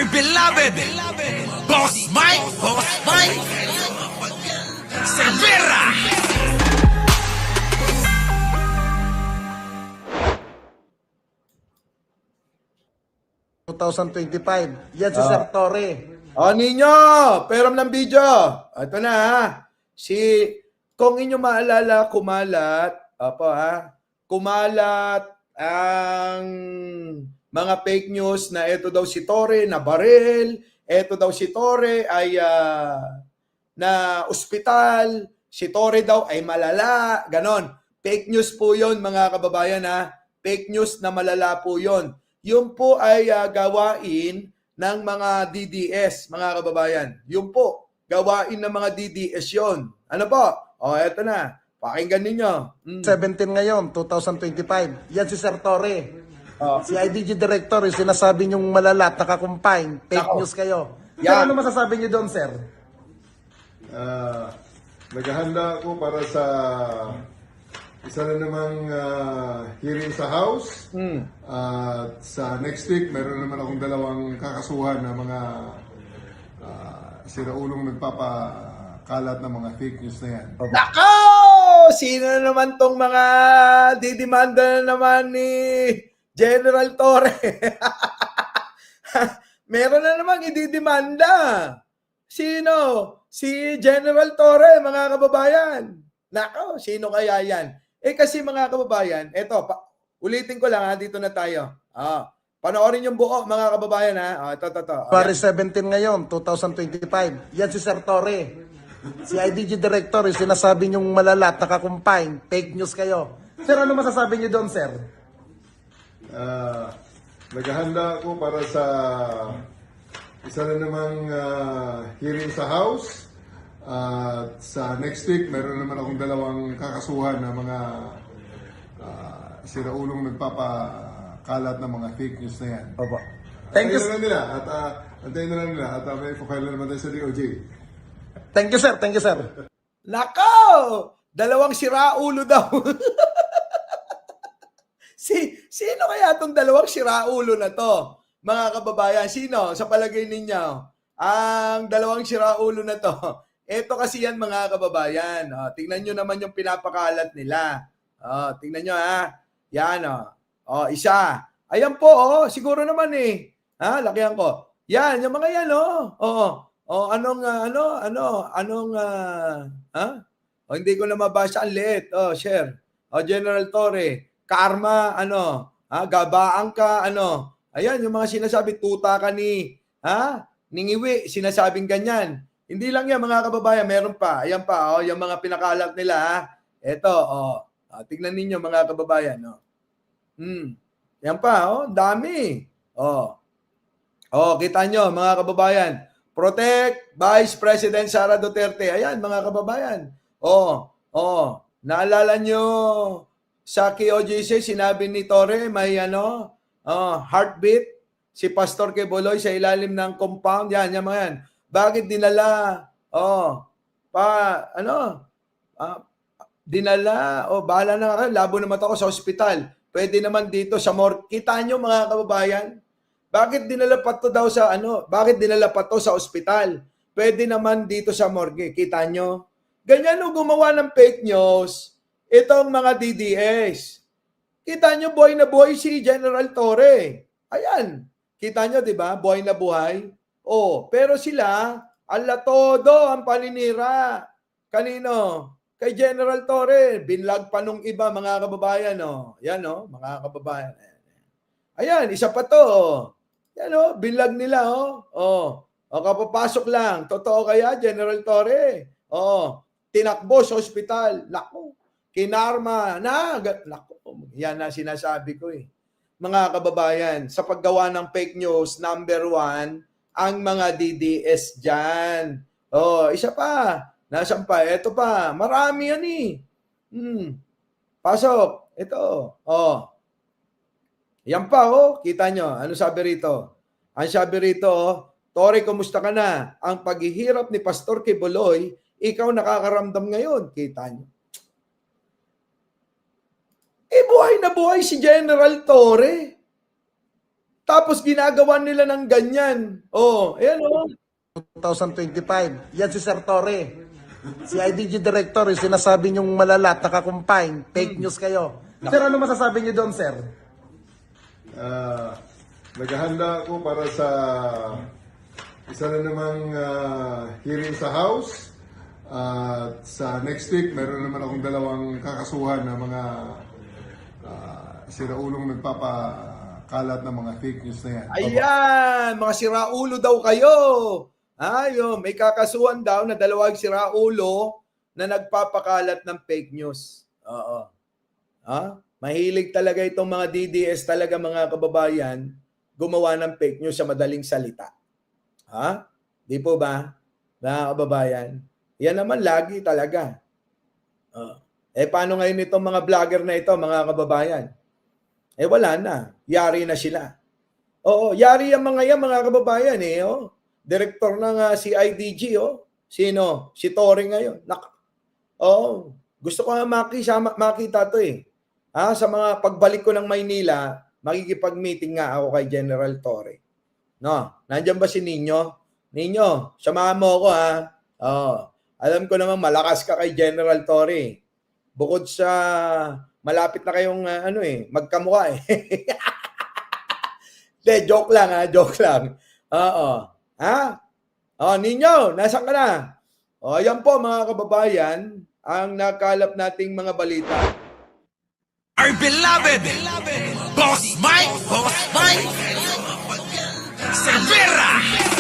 dearly beloved, Boss Mike Cervera. 2025. Yan si Sir Torre. Ninyo, pero ng video. Ito na ha. Kung inyo maalala, kumalat ang mga fake news na ito daw si Torre na baril, ito daw si Torre ay na ospital, si Torre daw ay malala, ganon. Fake news po yon mga kababayan ha. Fake news na malala po yon. Yun po ay gawain ng mga DDS, mga kababayan. Yun po, gawain ng mga DDS yon. Ano po? Eto na. Pakinggan ninyo. 17 ngayon, 2025. Yan si Sir Torre. Si IDG Director, yung sinasabi niyong malalat, nakakumpine, fake Nako. news kayo. Sir, Yan. ano masasabi niyo doon, sir? Naghahanda ako para sa isa na namang hearing sa House. At sa next week, meron naman akong dalawang kakasuhan na mga siraulong nagpapakalat ng mga fake news na yan. Nako! Sino na naman tong mga didimanda na naman ni General Torre? Meron na namang ididimanda. Sino? Si General Torre, mga kababayan. Nako, sino kaya yan? Kasi mga kababayan, ulitin ko lang dito na tayo. Panoorin yung buo, mga kababayan Ito. February 17 ngayon, 2025. Yan si Sir Torre. Si IDG Director, yung sinasabi niyong malalat, nakakumpine, fake news kayo. Sir, ano masasabi niyo doon, sir? Naghahanda ako para sa isa na namang hearing sa House. At sa next week, meron naman akong dalawang kakasuhan na mga siraulong nagpapakalat ng mga fake news na yan. Opo. Thank you, Antayin na lang nila at antayin na lang nila at may file na naman tayo sa DOJ. thank you, sir. Thank you, sir. Nako! Dalawang siraulo daw. Sino kaya itong dalawang siraulo na to? Mga kababayan, sino sa palagay ninyo? Ang dalawang siraulo na to. Ito kasi yan mga kababayan. Tingnan nyo naman yung pinapakalat nila. Tingnan nyo Yan isa. Ayan po siguro naman lakihan ko. Yan, yung mga yan hindi ko na mabasa ang liit. Share. General Torre, karma, gabaan ka, Ayan, yung mga sinasabi, tuta ka ningiwi, sinasabing ganyan. Hindi lang yan, mga kababayan, meron pa. Ayan pa, yung mga pinakalat nila, Ito, tignan ninyo, mga kababayan, Yan pa, dami. Kita nyo, mga kababayan, Protect Vice President Sara Duterte. Ayan, mga kababayan. Naalala nyo sa KOJC, sinabi ni Torre, may heartbeat, si Pastor Quiboloy sa ilalim ng compound. Yan, mga yan. Bakit dinala? Bahala na kayo, labo na mata ko sa ospital. Pwede naman dito sa morgue. Kita nyo, mga kababayan? Bakit dinala pa to daw sa Bakit dinala pa to sa ospital? Pwede naman dito sa morgue. Kita nyo? Ganyan gumawa ng fake news itong mga DDS. Kita nyo, buhay na buhay si General Torre. Ayan. Kita nyo, di ba? Buhay na buhay. Pero sila, ala todo ang paninira. Kanino? Kay General Torre. Binlag pa nung iba, mga kababayan. Yan, mga kababayan. Ayan, isa pa to. Yan binlag nila kapapasok lang. Totoo kaya, General Torre? Tinakbo sa ospital. Naku, kinarma na. Naku, yan na sinasabi ko Mga kababayan, sa paggawa ng fake news, number 1, ang mga DDS dyan. Isa pa. Nasaan pa? Ito pa. Marami yan Pasok. Ito. Yan pa, kita nyo. Ano sabi rito? Ang sabi rito, Torre, kumusta ka na? Ang paghihirap ni Pastor Quiboloy, ikaw nakakaramdam ngayon. Kita nyo. Buhay na buhay si General Torre. Tapos ginagawa nila ng ganyan. Oh, ayan oh. 2025. Yan si Sir Torre. Si IDG Director, yung sinasabi niyong malalat, nakakumpine, fake news kayo. Sir, ano masasabi niyo doon, sir? Naghahanda ako para sa isa na namang hearing sa House. At sa next week, meron naman akong dalawang kakasuhan na mga siraulong nagpapakalat ng mga fake news na yan. Ayan, mga siraulo daw kayo. Ayun, may kakasuhan daw na dalawang siraulo na nagpapakalat ng fake news. Oo. Ha? Mahilig talaga itong mga DDS talaga mga kababayan gumawa ng fake news sa madaling salita. Ha? Di po ba? Mga kababayan? Yan naman lagi talaga. Paano ngayon itong mga vlogger na ito, mga kababayan? Wala na. Yari na sila. Oo, yari ang mga yan, mga kababayan oh. Direktor ng CIDG, oh. Sino? Si Torre ngayon. Gusto ko nga makita to eh. Sa mga pagbalik ko ng Maynila, makikipag-meeting nga ako kay General Torre. No, nandiyan ba si Nino? Nino, samahan mo ako alam ko naman malakas ka kay General Torre. Bukod sa malapit na kayong magkamukha eh. De, joke lang joke lang. Ninyo, nasaan ka na? Yan po mga kababayan, ang nakalap nating mga balita. Our beloved Boss Mike, Severa.